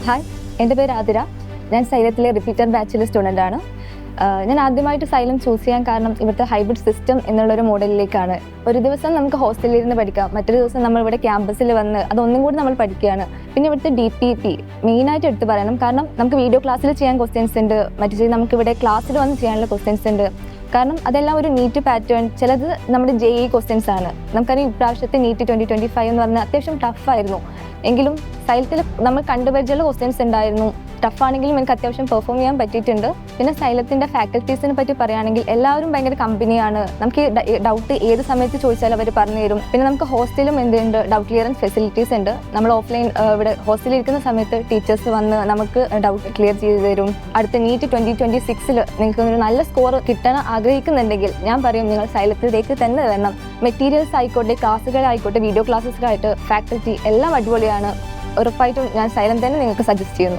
Hi, എൻ്റെ പേര് ആതിര. ഞാൻ സൈലത്തിലെ റിപ്പീറ്റഡ് ബാച്ചിലെ സ്റ്റുഡൻ്റാണ്. ഞാൻ ആദ്യമായിട്ട് സൈലം ചൂസ് ചെയ്യാൻ കാരണം ഇവിടുത്തെ ഹൈബ്രിഡ് സിസ്റ്റം എന്നുള്ളൊരു മോഡലിലേക്കാണ്. ഒരു ദിവസം നമുക്ക് ഹോസ്റ്റലിൽ ഇരുന്ന് പഠിക്കാം, മറ്റൊരു ദിവസം നമ്മൾ ഇവിടെ ക്യാമ്പസിൽ വന്ന് അതൊന്നും കൂടി നമ്മൾ പഠിക്കുകയാണ്. പിന്നെ ഇവിടുത്തെ DPP മെയിനായിട്ട് എടുത്ത് പറയണം. കാരണം നമുക്ക് വീഡിയോ ക്ലാസ്സിൽ ചെയ്യാൻ ക്വസ്റ്റ്യൻസ് ഉണ്ട്, മറ്റു നമുക്കിവിടെ ക്ലാസ്സിൽ വന്ന് ചെയ്യാനുള്ള ക്വസ്റ്റ്യൻസ് ഉണ്ട്. കാരണം അതെല്ലാം ഒരു നീറ്റ് പാറ്റേൺ, ചിലത് നമ്മുടെ JEE ക്വസ്റ്റ്യൻസ് ആണ്. നമുക്കറിയാം ഇപ്രാവശ്യത്തെ നീറ്റ് 2025 എന്ന് പറഞ്ഞാൽ അത്യാവശ്യം ടഫായിരുന്നു. എങ്കിലും സൈലത്തിൽ നമ്മൾ കണ്ടുപരിചയമുള്ള ക്വസ്റ്റ്യൻസ് ഉണ്ടായിരുന്നു. ടഫാണെങ്കിലും എനിക്ക് അത്യാവശ്യം പെർഫോം ചെയ്യാൻ പറ്റിയിട്ടുണ്ട്. പിന്നെ സൈലത്തിൻ്റെ ഫാക്കൽറ്റീസിനെ പറ്റി പറയുകയാണെങ്കിൽ എല്ലാവരും ഭയങ്കര കമ്പനിയാണ്. നമുക്ക് ഡൗട്ട് ഏത് സമയത്ത് ചോദിച്ചാലും അവർ പറഞ്ഞു തരും. പിന്നെ നമുക്ക് ഹോസ്റ്റലും എന്തുണ്ട്, ഡൗട്ട് ക്ലിയറൻസ് ഫെസിലിറ്റീസ് ഉണ്ട്. നമ്മൾ ഓഫ്ലൈൻ ഇവിടെ ഹോസ്റ്റലിൽ ഇരിക്കുന്ന സമയത്ത് ടീച്ചേഴ്സ് വന്ന് നമുക്ക് ഡൗട്ട് ക്ലിയർ ചെയ്ത് തരും. അടുത്ത നീറ്റ് 2026 നിങ്ങൾക്ക് ഒരു നല്ല സ്കോർ കിട്ടാൻ ആഗ്രഹിക്കുന്നുണ്ടെങ്കിൽ ഞാൻ പറയും നിങ്ങൾ സൈലത്തിലേക്ക് തന്നെ വരണം. മെറ്റീരിയൽസ് ആയിക്കോട്ടെ, ക്ലാസ്സുകളായിക്കോട്ടെ, വീഡിയോ ക്ലാസ്സുകളായിട്ട് ഫാക്കൽറ്റി എല്ലാം അടിപൊളിയാണ്. ഉറപ്പായിട്ടും ഞാൻ സൈലം തന്നെ നിങ്ങൾക്ക് സജസ്റ്റ് ചെയ്യുന്നു.